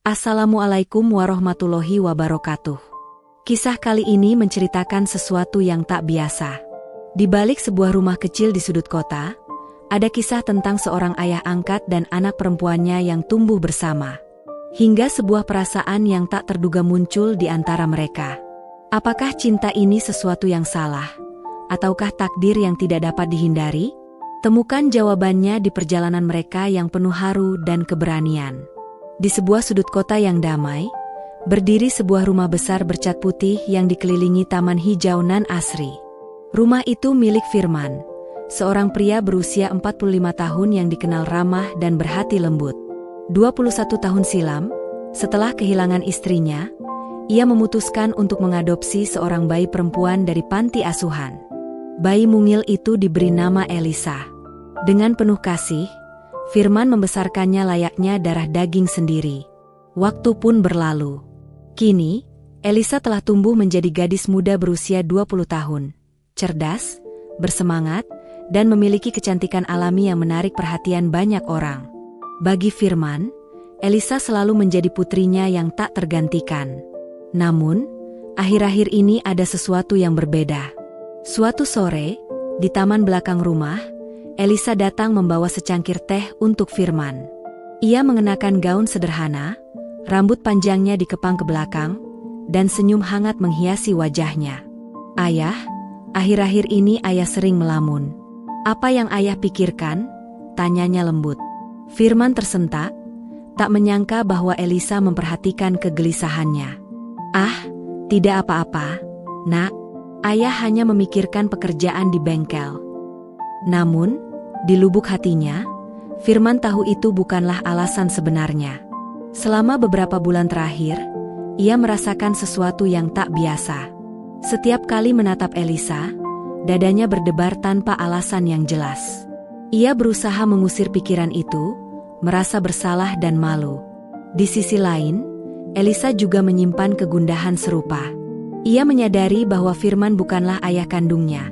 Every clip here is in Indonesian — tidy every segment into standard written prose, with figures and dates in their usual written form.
Assalamualaikum warahmatullahi wabarakatuh. Kisah kali ini menceritakan sesuatu yang tak biasa. Di balik sebuah rumah kecil di sudut kota, ada kisah tentang seorang ayah angkat dan anak perempuannya yang tumbuh bersama. Hingga sebuah perasaan yang tak terduga muncul di antara mereka. Apakah cinta ini sesuatu yang salah? Ataukah takdir yang tidak dapat dihindari? Temukan jawabannya di perjalanan mereka yang penuh haru dan keberanian. Di sebuah sudut kota yang damai, berdiri sebuah rumah besar bercat putih yang dikelilingi taman hijau nan asri. Rumah itu milik Firman, seorang pria berusia 45 tahun yang dikenal ramah dan berhati lembut. 21 tahun silam, setelah kehilangan istrinya, ia memutuskan untuk mengadopsi seorang bayi perempuan dari panti asuhan. Bayi mungil itu diberi nama Elisa. Dengan penuh kasih, Firman membesarkannya layaknya darah daging sendiri. Waktu pun berlalu. Kini, Elisa telah tumbuh menjadi gadis muda berusia 20 tahun. Cerdas, bersemangat, dan memiliki kecantikan alami yang menarik perhatian banyak orang. Bagi Firman, Elisa selalu menjadi putrinya yang tak tergantikan. Namun, akhir-akhir ini ada sesuatu yang berbeda. Suatu sore, di taman belakang rumah, Elisa datang membawa secangkir teh untuk Firman. Ia mengenakan gaun sederhana, rambut panjangnya dikepang ke belakang, dan senyum hangat menghiasi wajahnya. "Ayah, akhir-akhir ini ayah sering melamun. Apa yang ayah pikirkan?" tanyanya lembut. Firman tersentak, tak menyangka bahwa Elisa memperhatikan kegelisahannya. "Ah, tidak apa-apa, Nak. Ayah hanya memikirkan pekerjaan di bengkel." Namun, di lubuk hatinya, Firman tahu itu bukanlah alasan sebenarnya. Selama beberapa bulan terakhir, ia merasakan sesuatu yang tak biasa. Setiap kali menatap Elisa, dadanya berdebar tanpa alasan yang jelas. Ia berusaha mengusir pikiran itu, merasa bersalah dan malu. Di sisi lain, Elisa juga menyimpan kegundahan serupa. Ia menyadari bahwa Firman bukanlah ayah kandungnya,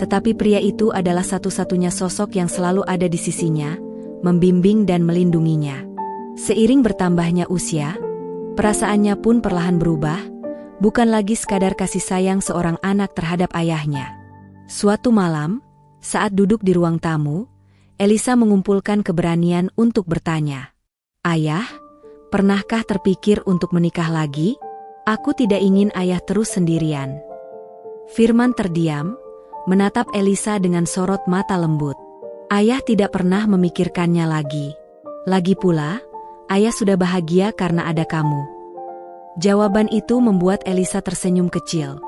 tetapi pria itu adalah satu-satunya sosok yang selalu ada di sisinya, membimbing dan melindunginya. Seiring bertambahnya usia, perasaannya pun perlahan berubah, bukan lagi sekadar kasih sayang seorang anak terhadap ayahnya. Suatu malam, saat duduk di ruang tamu, Elisa mengumpulkan keberanian untuk bertanya, "Ayah, pernahkah terpikir untuk menikah lagi? Aku tidak ingin ayah terus sendirian." Firman terdiam, menatap Elisa dengan sorot mata lembut. "Ayah tidak pernah memikirkannya lagi. Lagi pula, ayah sudah bahagia karena ada kamu." Jawaban itu membuat Elisa tersenyum kecil,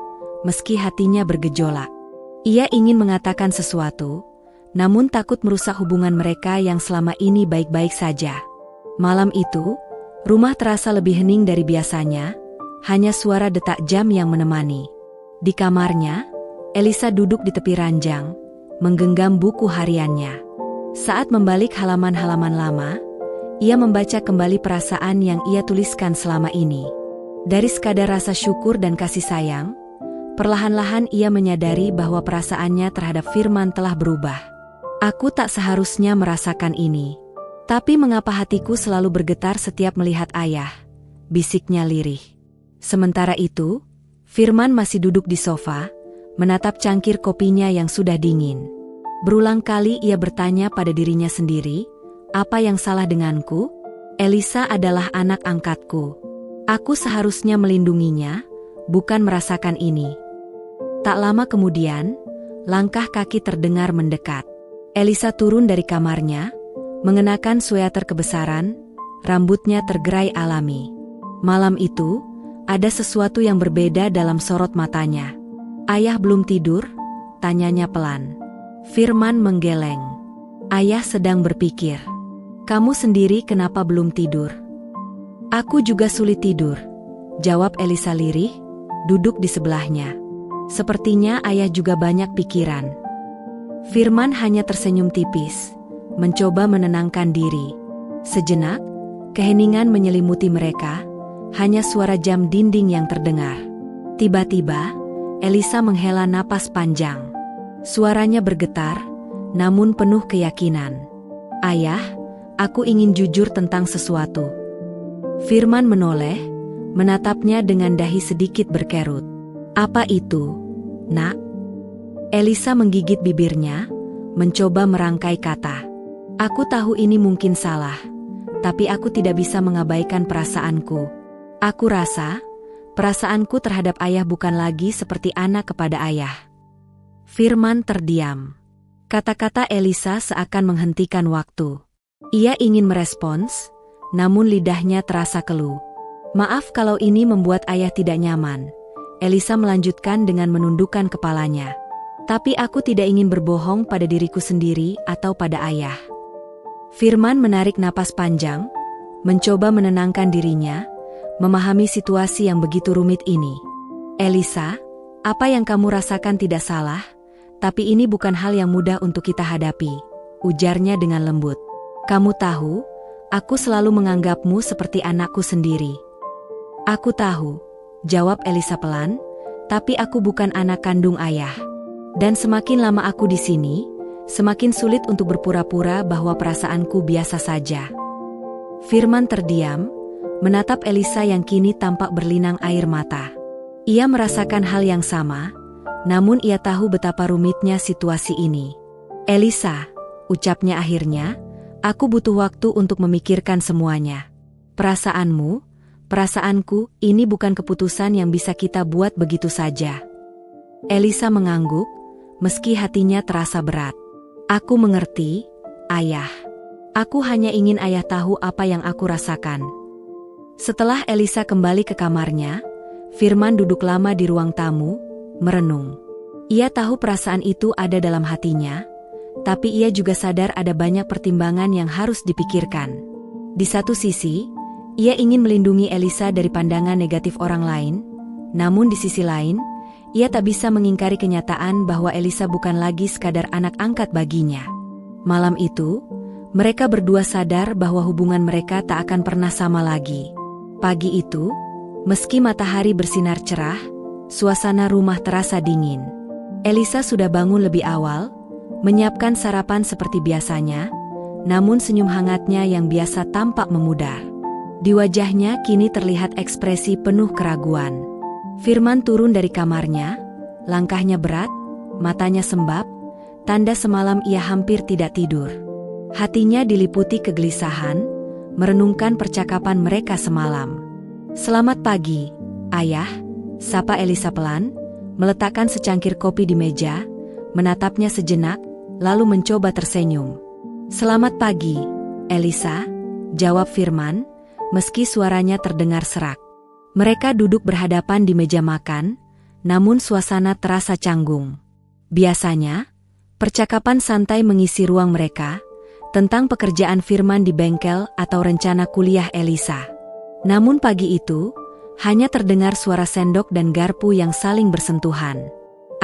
meski hatinya bergejolak. Ia ingin mengatakan sesuatu, namun takut merusak hubungan mereka yang selama ini baik-baik saja. Malam itu, rumah terasa lebih hening dari biasanya, hanya suara detak jam yang menemani. Di kamarnya, Elisa duduk di tepi ranjang, menggenggam buku hariannya. Saat membalik halaman-halaman lama, ia membaca kembali perasaan yang ia tuliskan selama ini. Dari sekadar rasa syukur dan kasih sayang, perlahan-lahan ia menyadari bahwa perasaannya terhadap Firman telah berubah. "Aku tak seharusnya merasakan ini. Tapi mengapa hatiku selalu bergetar setiap melihat ayah?" bisiknya lirih. Sementara itu, Firman masih duduk di sofa, menatap cangkir kopinya yang sudah dingin. Berulang kali ia bertanya pada dirinya sendiri, "Apa yang salah denganku? Elisa adalah anak angkatku. Aku seharusnya melindunginya, bukan merasakan ini." Tak lama kemudian, langkah kaki terdengar mendekat. Elisa turun dari kamarnya, mengenakan sweater kebesaran, rambutnya tergerai alami. Malam itu, ada sesuatu yang berbeda dalam sorot matanya. "Ayah belum tidur?" tanyanya pelan. Firman menggeleng. "Ayah sedang berpikir." "Kamu sendiri kenapa belum tidur?" "Aku juga sulit tidur," jawab Elisa lirih, duduk di sebelahnya. "Sepertinya ayah juga banyak pikiran." Firman hanya tersenyum tipis, mencoba menenangkan diri. Sejenak, keheningan menyelimuti mereka, hanya suara jam dinding yang terdengar. Tiba-tiba, Elisa menghela napas panjang. Suaranya bergetar, namun penuh keyakinan. "Ayah, aku ingin jujur tentang sesuatu." Firman menoleh, menatapnya dengan dahi sedikit berkerut. Apa itu, nak? Elisa menggigit bibirnya, mencoba merangkai kata. Aku tahu ini mungkin salah, tapi aku tidak bisa mengabaikan perasaanku. Aku rasa, perasaanku terhadap ayah bukan lagi seperti anak kepada ayah. Firman terdiam. Kata-kata Elisa seakan menghentikan waktu. Ia ingin merespons, namun lidahnya terasa keluh. Maaf kalau ini membuat ayah tidak nyaman. Elisa melanjutkan dengan menundukkan kepalanya. Tapi aku tidak ingin berbohong pada diriku sendiri atau pada ayah. Firman menarik napas panjang, mencoba menenangkan dirinya, memahami situasi yang begitu rumit ini. Elisa, apa yang kamu rasakan tidak salah, tapi ini bukan hal yang mudah untuk kita hadapi, ujarnya dengan lembut. Kamu tahu, aku selalu menganggapmu seperti anakku sendiri. Aku tahu, jawab Elisa pelan, tapi aku bukan anak kandung ayah. Dan semakin lama aku di sini, semakin sulit untuk berpura-pura bahwa perasaanku biasa saja. Firman terdiam, menatap Elisa yang kini tampak berlinang air mata. Ia merasakan hal yang sama, namun ia tahu betapa rumitnya situasi ini. Elisa, ucapnya akhirnya, aku butuh waktu untuk memikirkan semuanya. Perasaanmu, perasaanku, ini bukan keputusan yang bisa kita buat begitu saja. Elisa mengangguk, meski hatinya terasa berat. Aku mengerti, ayah. Aku hanya ingin ayah tahu apa yang aku rasakan. Setelah Elisa kembali ke kamarnya, Firman duduk lama di ruang tamu, merenung. Ia tahu perasaan itu ada dalam hatinya, tapi ia juga sadar ada banyak pertimbangan yang harus dipikirkan. Di satu sisi, ia ingin melindungi Elisa dari pandangan negatif orang lain, namun di sisi lain, ia tak bisa mengingkari kenyataan bahwa Elisa bukan lagi sekadar anak angkat baginya. Malam itu, mereka berdua sadar bahwa hubungan mereka tak akan pernah sama lagi. Pagi itu, meski matahari bersinar cerah, suasana rumah terasa dingin. Elisa sudah bangun lebih awal, menyiapkan sarapan seperti biasanya, namun senyum hangatnya yang biasa tampak memudar. Di wajahnya kini terlihat ekspresi penuh keraguan. Firman turun dari kamarnya, langkahnya berat, matanya sembab, tanda semalam ia hampir tidak tidur. Hatinya diliputi kegelisahan, merenungkan percakapan mereka semalam. Selamat pagi, ayah, sapa Elisa pelan, meletakkan secangkir kopi di meja, menatapnya sejenak, lalu mencoba tersenyum. Selamat pagi, Elisa, jawab Firman, meski suaranya terdengar serak. Mereka duduk berhadapan di meja makan, namun suasana terasa canggung. Biasanya, percakapan santai mengisi ruang mereka, tentang pekerjaan Firman di bengkel atau rencana kuliah Elisa. Namun pagi itu, hanya terdengar suara sendok dan garpu yang saling bersentuhan.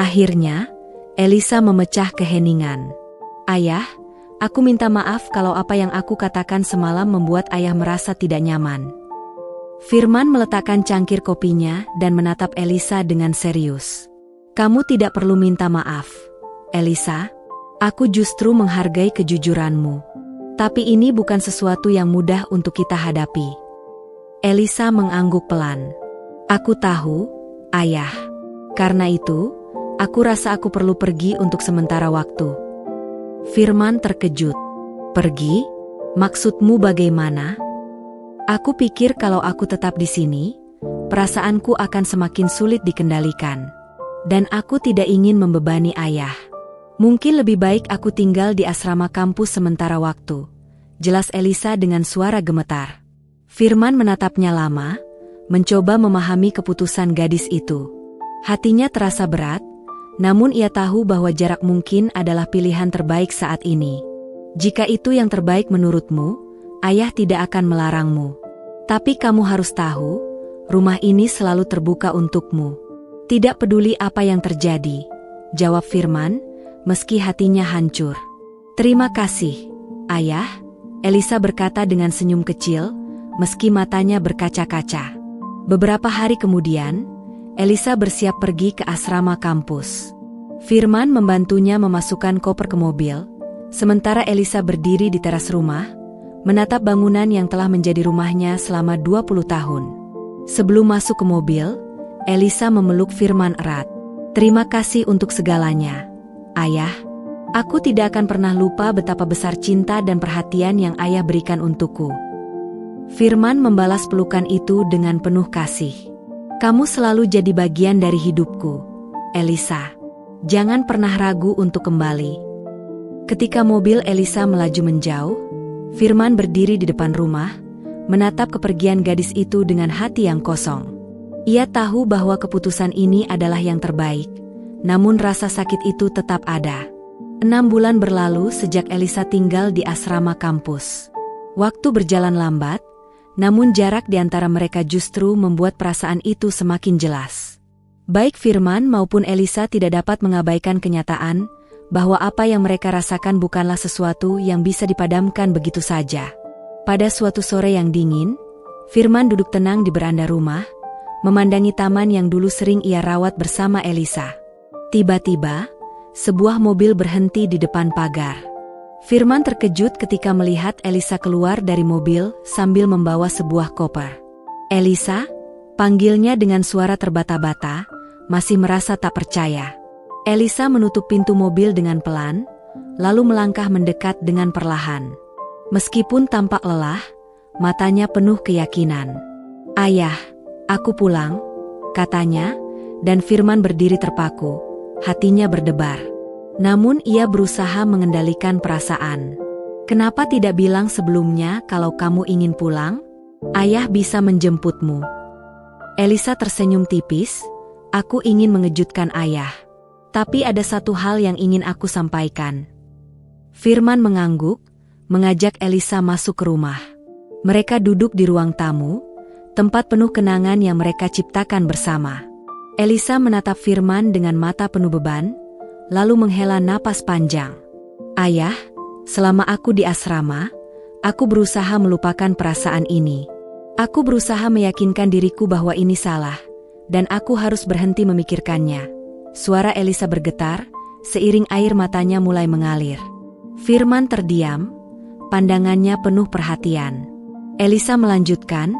Akhirnya, Elisa memecah keheningan. Ayah, aku minta maaf kalau apa yang aku katakan semalam membuat ayah merasa tidak nyaman. Firman meletakkan cangkir kopinya dan menatap Elisa dengan serius. Kamu tidak perlu minta maaf, Elisa. Aku justru menghargai kejujuranmu. Tapi ini bukan sesuatu yang mudah untuk kita hadapi. Elisa mengangguk pelan. Aku tahu, ayah. Karena itu, aku rasa aku perlu pergi untuk sementara waktu. Firman terkejut. Pergi? Maksudmu bagaimana? Aku pikir kalau aku tetap di sini, perasaanku akan semakin sulit dikendalikan. Dan aku tidak ingin membebani ayah. Mungkin lebih baik aku tinggal di asrama kampus sementara waktu, jelas Elisa dengan suara gemetar. Firman menatapnya lama, mencoba memahami keputusan gadis itu. Hatinya terasa berat, namun ia tahu bahwa jarak mungkin adalah pilihan terbaik saat ini. Jika itu yang terbaik menurutmu, ayah tidak akan melarangmu. Tapi kamu harus tahu, rumah ini selalu terbuka untukmu. Tidak peduli apa yang terjadi, jawab Firman, meski hatinya hancur. Terima kasih, ayah, Elisa berkata dengan senyum kecil, meski matanya berkaca-kaca. Beberapa hari kemudian, Elisa bersiap pergi ke asrama kampus. Firman membantunya memasukkan koper ke mobil, sementara Elisa berdiri di teras rumah, menatap bangunan yang telah menjadi rumahnya selama 20 tahun. Sebelum masuk ke mobil, Elisa memeluk Firman erat. "Terima kasih untuk segalanya, Ayah. Aku tidak akan pernah lupa betapa besar cinta dan perhatian yang Ayah berikan untukku." Firman membalas pelukan itu dengan penuh kasih. "Kamu selalu jadi bagian dari hidupku, Elisa. Jangan pernah ragu untuk kembali." Ketika mobil Elisa melaju menjauh, Firman berdiri di depan rumah, menatap kepergian gadis itu dengan hati yang kosong. Ia tahu bahwa keputusan ini adalah yang terbaik, namun rasa sakit itu tetap ada. 6 bulan berlalu sejak Elisa tinggal di asrama kampus. Waktu berjalan lambat, namun jarak di antara mereka justru membuat perasaan itu semakin jelas. Baik Firman maupun Elisa tidak dapat mengabaikan kenyataan bahwa apa yang mereka rasakan bukanlah sesuatu yang bisa dipadamkan begitu saja. Pada suatu sore yang dingin, Firman duduk tenang di beranda rumah, memandangi taman yang dulu sering ia rawat bersama Elisa. Tiba-tiba, sebuah mobil berhenti di depan pagar. Firman terkejut ketika melihat Elisa keluar dari mobil sambil membawa sebuah koper. "Elisa?" panggilnya dengan suara terbata-bata, masih merasa tak percaya. Elisa menutup pintu mobil dengan pelan, lalu melangkah mendekat dengan perlahan. Meskipun tampak lelah, matanya penuh keyakinan. "Ayah, aku pulang," katanya, dan Firman berdiri terpaku, hatinya berdebar. Namun ia berusaha mengendalikan perasaan. "Kenapa tidak bilang sebelumnya kalau kamu ingin pulang? Ayah bisa menjemputmu." Elisa tersenyum tipis, "Aku ingin mengejutkan Ayah. Tapi ada satu hal yang ingin aku sampaikan." Firman mengangguk, mengajak Elisa masuk ke rumah. Mereka duduk di ruang tamu, tempat penuh kenangan yang mereka ciptakan bersama. Elisa menatap Firman dengan mata penuh beban, lalu menghela napas panjang. "Ayah, selama aku di asrama, aku berusaha melupakan perasaan ini. Aku berusaha meyakinkan diriku bahwa ini salah, dan aku harus berhenti memikirkannya." Suara Elisa bergetar, seiring air matanya mulai mengalir. Firman terdiam, pandangannya penuh perhatian. Elisa melanjutkan,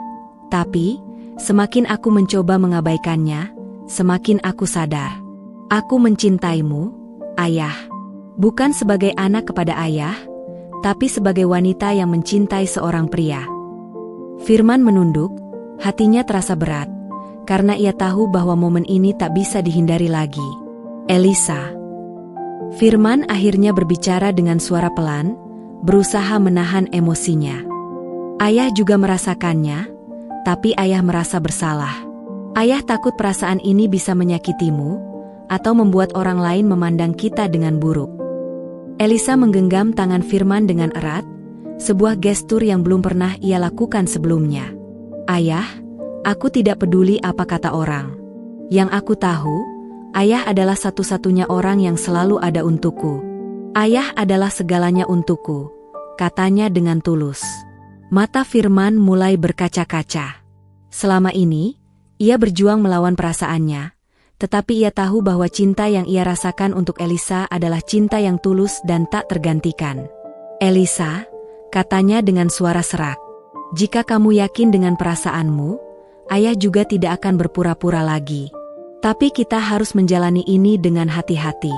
"Tapi, semakin aku mencoba mengabaikannya, semakin aku sadar. Aku mencintaimu, Ayah. Bukan sebagai anak kepada Ayah, tapi sebagai wanita yang mencintai seorang pria." Firman menunduk, hatinya terasa berat, karena ia tahu bahwa momen ini tak bisa dihindari lagi. "Elisa." Firman akhirnya berbicara dengan suara pelan, berusaha menahan emosinya. "Ayah juga merasakannya, tapi Ayah merasa bersalah. Ayah takut perasaan ini bisa menyakitimu, atau membuat orang lain memandang kita dengan buruk." Elisa menggenggam tangan Firman dengan erat, sebuah gestur yang belum pernah ia lakukan sebelumnya. "Ayah, aku tidak peduli apa kata orang. Yang aku tahu, Ayah adalah satu-satunya orang yang selalu ada untukku. Ayah adalah segalanya untukku," katanya dengan tulus. Mata Firman mulai berkaca-kaca. Selama ini, ia berjuang melawan perasaannya, tetapi ia tahu bahwa cinta yang ia rasakan untuk Elisa adalah cinta yang tulus dan tak tergantikan. "Elisa," katanya dengan suara serak, "jika kamu yakin dengan perasaanmu, Ayah juga tidak akan berpura-pura lagi. Tapi kita harus menjalani ini dengan hati-hati.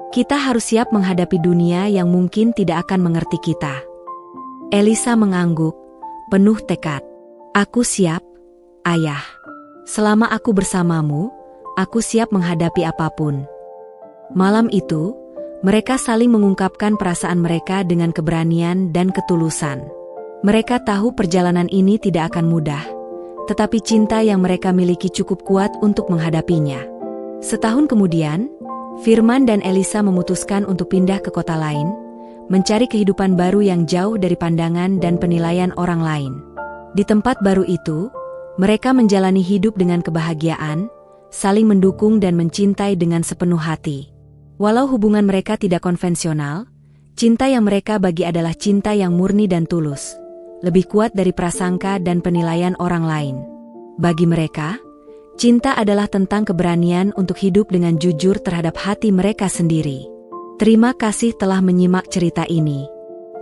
Kita harus siap menghadapi dunia yang mungkin tidak akan mengerti kita." Elisa mengangguk, penuh tekad. "Aku siap, Ayah. Selama aku bersamamu, aku siap menghadapi apapun." Malam itu, mereka saling mengungkapkan perasaan mereka dengan keberanian dan ketulusan. Mereka tahu perjalanan ini tidak akan mudah, tetapi cinta yang mereka miliki cukup kuat untuk menghadapinya. Setahun kemudian, Firman dan Elisa memutuskan untuk pindah ke kota lain, mencari kehidupan baru yang jauh dari pandangan dan penilaian orang lain. Di tempat baru itu, mereka menjalani hidup dengan kebahagiaan, saling mendukung dan mencintai dengan sepenuh hati. Walau hubungan mereka tidak konvensional, cinta yang mereka bagi adalah cinta yang murni dan tulus, lebih kuat dari prasangka dan penilaian orang lain. Bagi mereka, cinta adalah tentang keberanian untuk hidup dengan jujur terhadap hati mereka sendiri. Terima kasih telah menyimak cerita ini.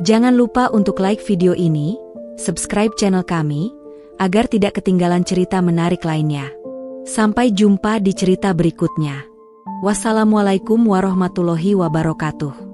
Jangan lupa untuk like video ini, subscribe channel kami, agar tidak ketinggalan cerita menarik lainnya. Sampai jumpa di cerita berikutnya. Wassalamualaikum warahmatullahi wabarakatuh.